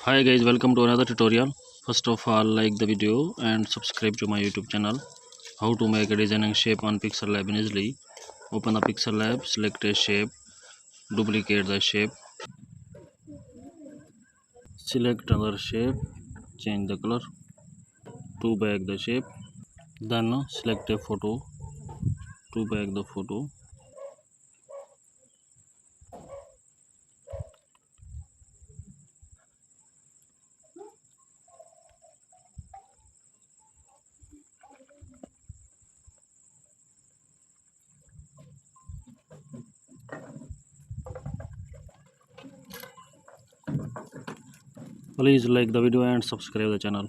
Hi guys, welcome to another tutorial. First of all, like the video and subscribe to my YouTube channel. How to make a designing shape on Pixel Lab easily. Open the Pixel Lab, select a shape, duplicate the shape, select another shape, change the color, to back the shape, then select a photo, to back the photo. Please like the video and subscribe the channel.